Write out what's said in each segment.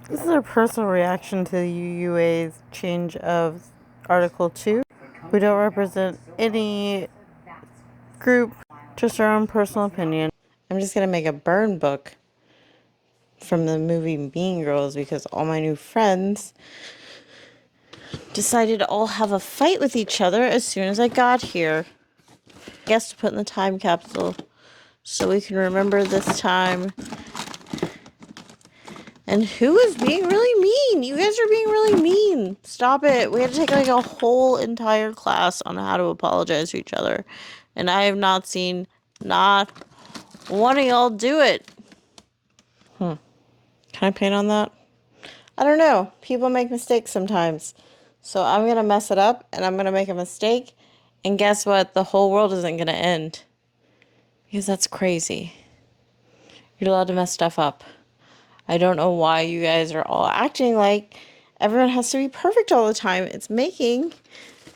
This is a personal reaction to the UUA's change of Article 2. We don't represent any group, just our own personal opinion. I'm just going to make a burn book from the movie Mean Girls because all my new friends decided to all have a fight with each other as soon as I got here. I guess to put in the time capsule so we can remember this time. And who is being really mean? You guys are being really mean. Stop it. We had to take like a whole entire class on how to apologize to each other. And I have not seen not one of y'all do it. Can I paint on that? I don't know. People make mistakes sometimes. So I'm going to mess it up and I'm going to make a mistake. And guess what? The whole world isn't going to end. Because that's crazy. You're allowed to mess stuff up. I don't know why you guys are all acting like everyone has to be perfect all the time. It's making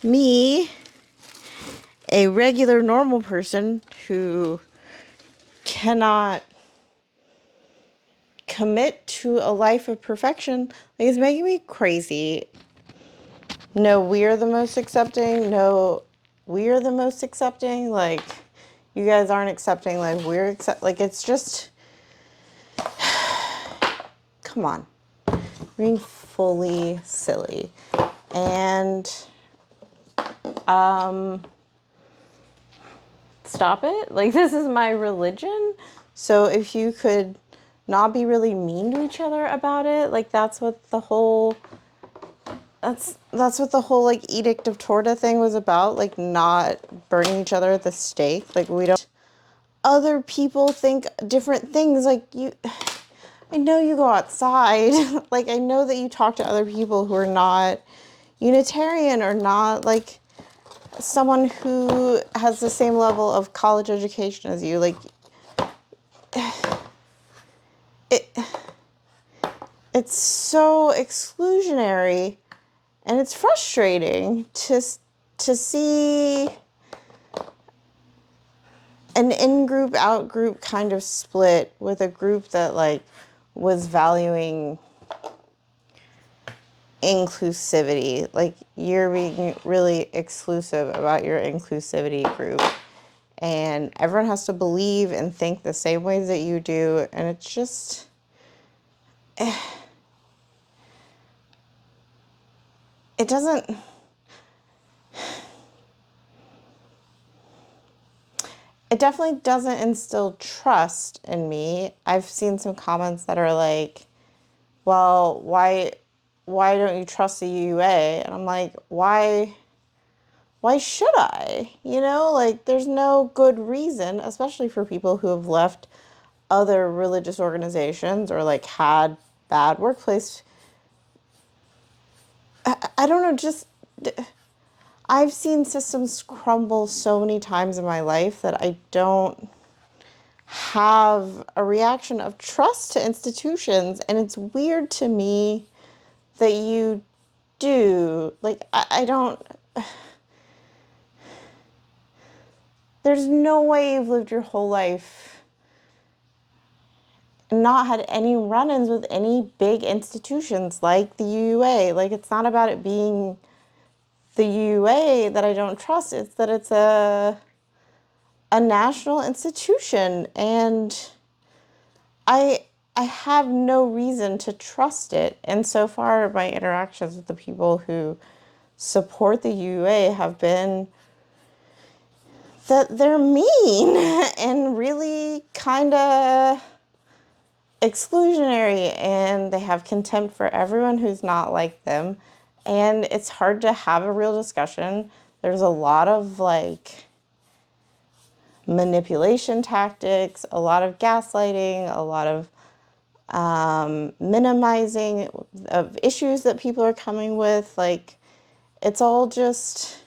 me a regular, normal person who cannot commit to a life of perfection. Like, it's making me crazy. No, we're the most accepting. No, we're the most accepting. Like, you guys aren't accepting. Like, we're like, it's just, come on. Being fully silly. And stop it. Like, this is my religion. So if you could not be really mean to each other about it, like, that's what the whole like Edict of Torta thing was about, like, not burning each other at the stake. Like, we don't, other people think different things. Like, I know you go outside. Like, I know that you talk to other people who are not Unitarian or not, like, someone who has the same level of college education as you. Like, it's so exclusionary, and it's frustrating to see an in-group, out-group kind of split with a group that, like, was valuing inclusivity. Like, you're being really exclusive about your inclusivity group, and everyone has to believe and think the same ways that you do, and it's just, it doesn't, it definitely doesn't instill trust in me. I've seen some comments that are like, well, why don't you trust the UUA? And I'm like, why should I? You know, like, there's no good reason, especially for people who have left other religious organizations or, like, had bad workplace. I don't know, just, I've seen systems crumble so many times in my life that I don't have a reaction of trust to institutions. And it's weird to me that you do. Like, I don't, there's no way you've lived your whole life and not had any run-ins with any big institutions like the UUA. Like, it's not about it being the UUA that I don't trust. It's that it's a national institution, and I have no reason to trust it. And so far, my interactions with the people who support the UUA have been that they're mean and really kind of exclusionary, and they have contempt for everyone who's not like them. And it's hard to have a real discussion. There's a lot of, like, manipulation tactics, a lot of gaslighting, a lot of minimizing of issues that people are coming with. Like, it's all just,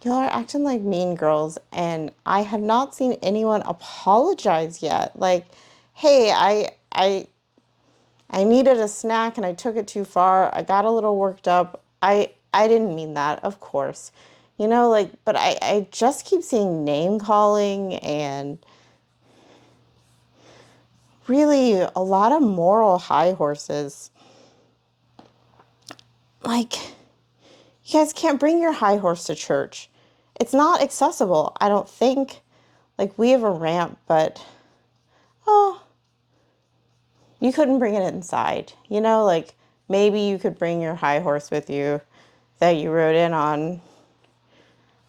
y'all are acting like mean girls, and I have not seen anyone apologize yet. Like, hey, I needed a snack and I took it too far. I got a little worked up. I didn't mean that, of course. You know, like, but I just keep seeing name calling and really a lot of moral high horses. Like, you guys can't bring your high horse to church. It's not accessible, I don't think. Like, we have a ramp, but, oh, you couldn't bring it inside. You know, like, maybe you could bring your high horse with you that you rode in on.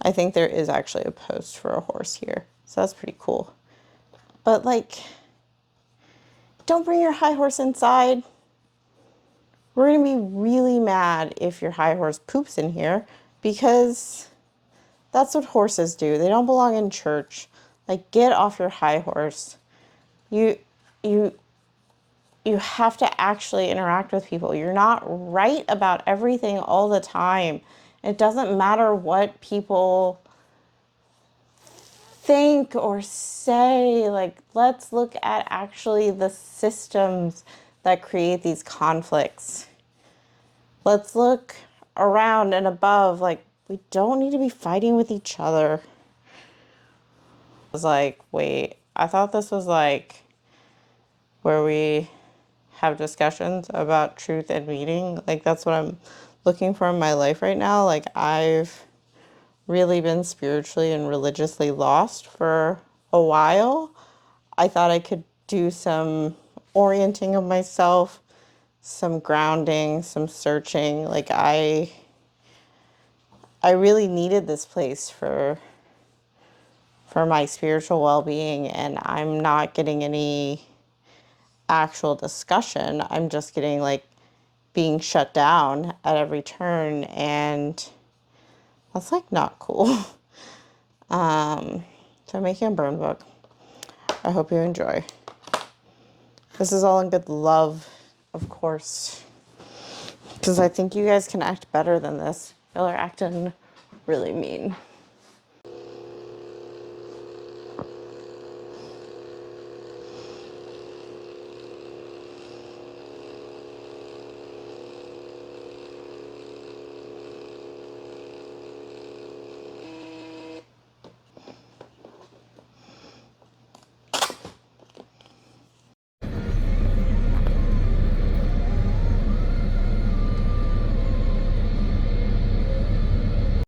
I think there is actually a post for a horse here, so that's pretty cool. But, like, don't bring your high horse inside. We're going to be really mad if your high horse poops in here, because that's what horses do. They don't belong in church. Like, get off your high horse. You have to actually interact with people. You're not right about everything all the time. It doesn't matter what people think or say. Like, let's look at actually the systems that create these conflicts. Let's look around and above. Like, we don't need to be fighting with each other. I was like, wait, I thought this was like where we have discussions about truth and meaning. Like, that's what I'm looking for in my life right now. Like, I've really been spiritually and religiously lost for a while. I thought I could do some orienting of myself, some grounding, some searching. Like, I really needed this place for my spiritual well-being, and I'm not getting any actual discussion. I'm just getting, like, being shut down at every turn, and that's, like, not cool. So I'm making a burn book. I hope you enjoy. This is all in good love, of course, because I think you guys can act better than this. Y'all are acting really mean.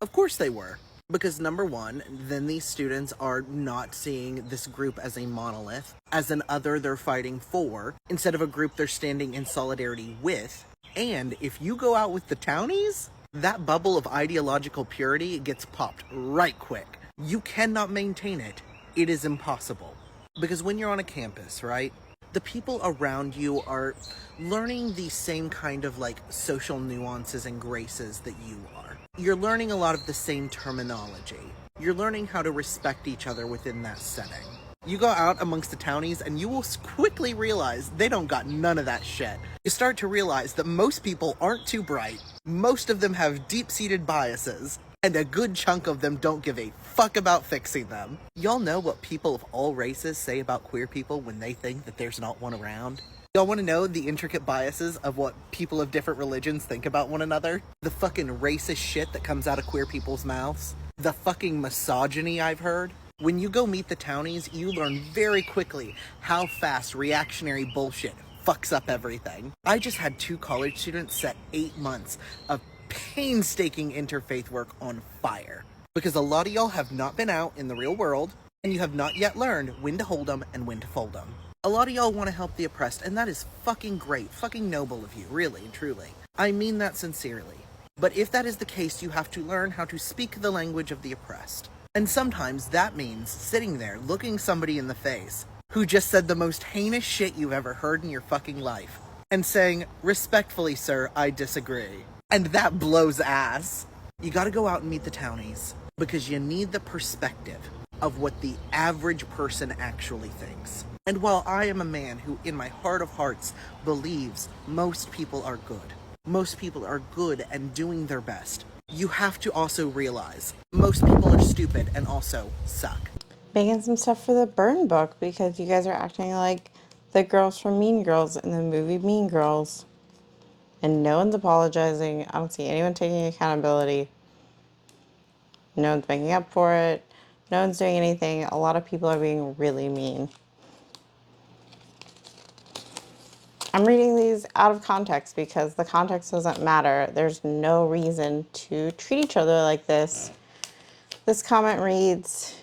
Of course they were. Because number one, then these students are not seeing this group as a monolith, as an other they're fighting for, instead of a group they're standing in solidarity with. And if you go out with the townies, that bubble of ideological purity gets popped right quick. You cannot maintain it. It is impossible. Because when you're on a campus, right, the people around you are learning the same kind of, like, social nuances and graces that you are. You're learning a lot of the same terminology. You're learning how to respect each other within that setting. You go out amongst the townies and you will quickly realize they don't got none of that shit. You start to realize that most people aren't too bright, most of them have deep-seated biases, and a good chunk of them don't give a fuck about fixing them. Y'all know what people of all races say about queer people when they think that there's not one around? Y'all want to know the intricate biases of what people of different religions think about one another? The fucking racist shit that comes out of queer people's mouths? The fucking misogyny I've heard? When you go meet the townies, you learn very quickly how fast reactionary bullshit fucks up everything. I just had 2 college students set 8 months of painstaking interfaith work on fire. Because a lot of y'all have not been out in the real world, and you have not yet learned when to hold them and when to fold them. A lot of y'all want to help the oppressed, and that is fucking great, fucking noble of you, really and truly. I mean that sincerely. But if that is the case, you have to learn how to speak the language of the oppressed. And sometimes that means sitting there looking somebody in the face who just said the most heinous shit you've ever heard in your fucking life, and saying, "Respectfully, sir, I disagree." And that blows ass. You gotta go out and meet the townies, because you need the perspective of what the average person actually thinks. And while I am a man who, in my heart of hearts, believes most people are good and doing their best, you have to also realize most people are stupid and also suck. Making some stuff for the burn book, because you guys are acting like the girls from Mean Girls in the movie Mean Girls. And no one's apologizing. I don't see anyone taking accountability. No one's making up for it. No one's doing anything. A lot of people are being really mean. I'm reading these out of context because the context doesn't matter. There's no reason to treat each other like this. This comment reads,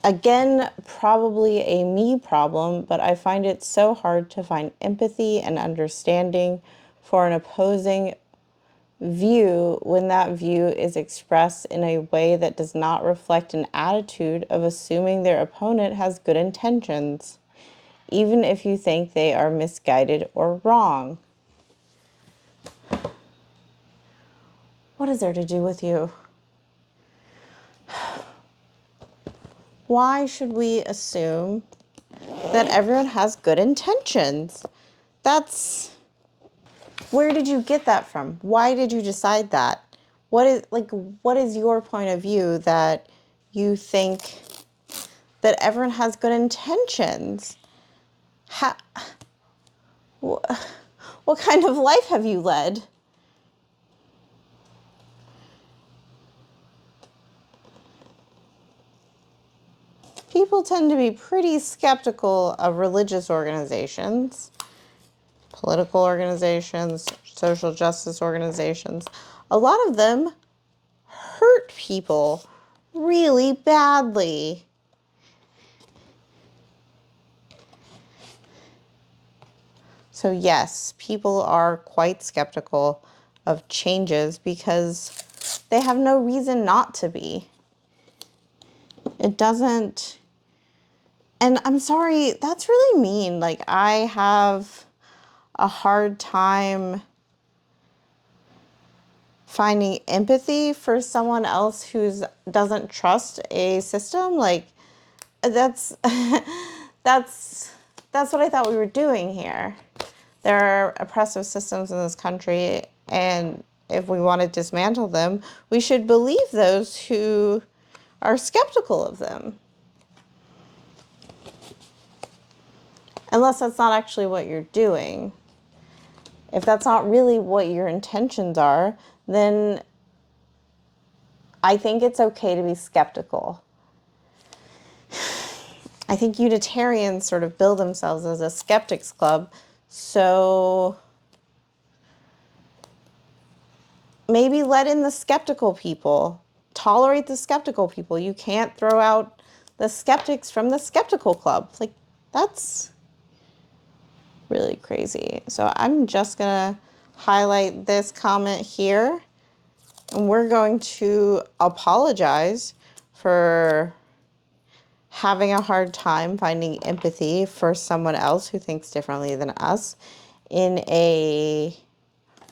again, probably a me problem, but I find it so hard to find empathy and understanding for an opposing view when that view is expressed in a way that does not reflect an attitude of assuming their opponent has good intentions, even if you think they are misguided or wrong. What is there to do with you? Why should we assume that everyone has good intentions? Where did you get that from? Why did you decide that? What is your point of view that you think that everyone has good intentions? What kind of life have you led? People tend to be pretty skeptical of religious organizations, political organizations, social justice organizations. A lot of them hurt people really badly. So yes, people are quite skeptical of changes because they have no reason not to be. It doesn't, and I'm sorry, that's really mean. Like, I have a hard time finding empathy for someone else who doesn't trust a system. Like, that's that's what I thought we were doing here. There are oppressive systems in this country, and if we want to dismantle them, we should believe those who are skeptical of them. Unless that's not actually what you're doing. If that's not really what your intentions are, then I think it's okay to be skeptical. I think Unitarians sort of bill themselves as a skeptics club, so maybe let in the skeptical people. Tolerate the skeptical people. You can't throw out the skeptics from the skeptical club. Like, that's really crazy. So I'm just going to highlight this comment here, and we're going to apologize for having a hard time finding empathy for someone else who thinks differently than us in a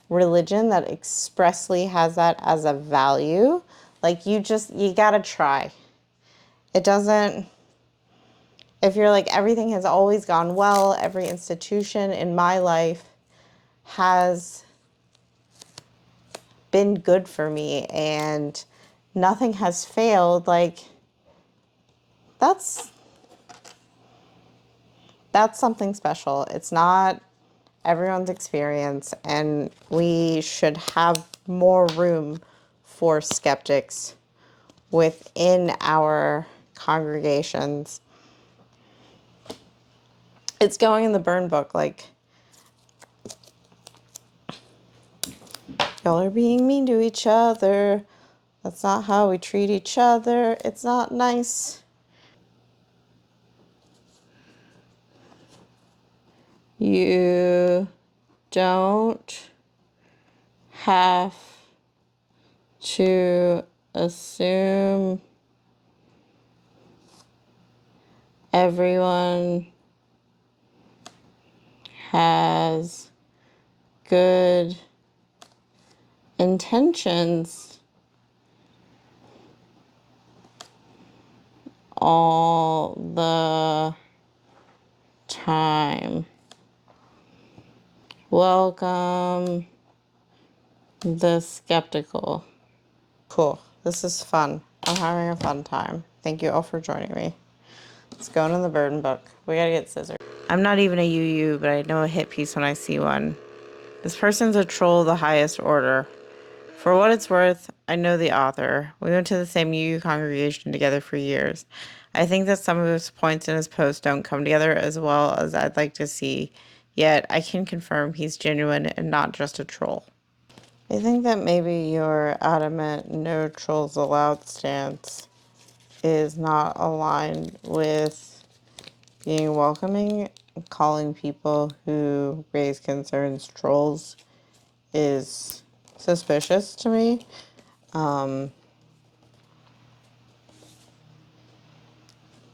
religion that expressly has that as a value. Like, you gotta try. It doesn't, if you're like, everything has always gone well, every institution in my life has been good for me and nothing has failed, like, that's something special. It's not everyone's experience, and we should have more room for skeptics within our congregations. It's going in the Buurn book, like, y'all are being mean to each other. That's not how we treat each other. It's not nice. You don't have to assume everyone has good intentions all the time. Welcome the skeptical. Cool. This is fun. I'm having a fun time. Thank you all for joining me. Let's go into the Buurn book. We gotta get scissors. I'm not even a UU, but I know a hit piece when I see one. This person's a troll of the highest order. For what it's worth, I know the author. We went to the same UU congregation together for years. I think that some of his points in his post don't come together as well as I'd like to see, yet I can confirm he's genuine and not just a troll. I think that maybe your adamant no trolls allowed stance is not aligned with being welcoming. Calling people who raise concerns trolls is suspicious to me.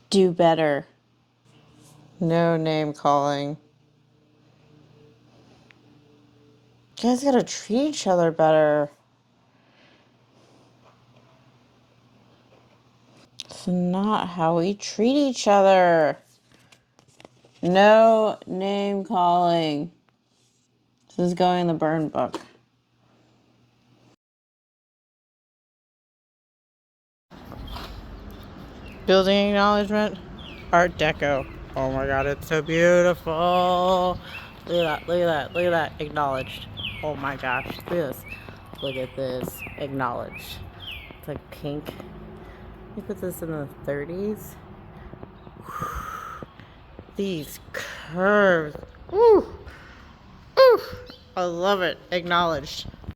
Do better. No name calling. You guys gotta treat each other better. It's not how we treat each other. No name calling. This is going in the Buurn book. Building acknowledgement. Art Deco. Oh my god, it's so beautiful. Look at that, look at that, look at that. Acknowledged. Oh my gosh, look at this. Look at this. Acknowledged. It's like pink. Let me put this in the 30s. These curves. Ooh. Ooh. I love it. Acknowledged.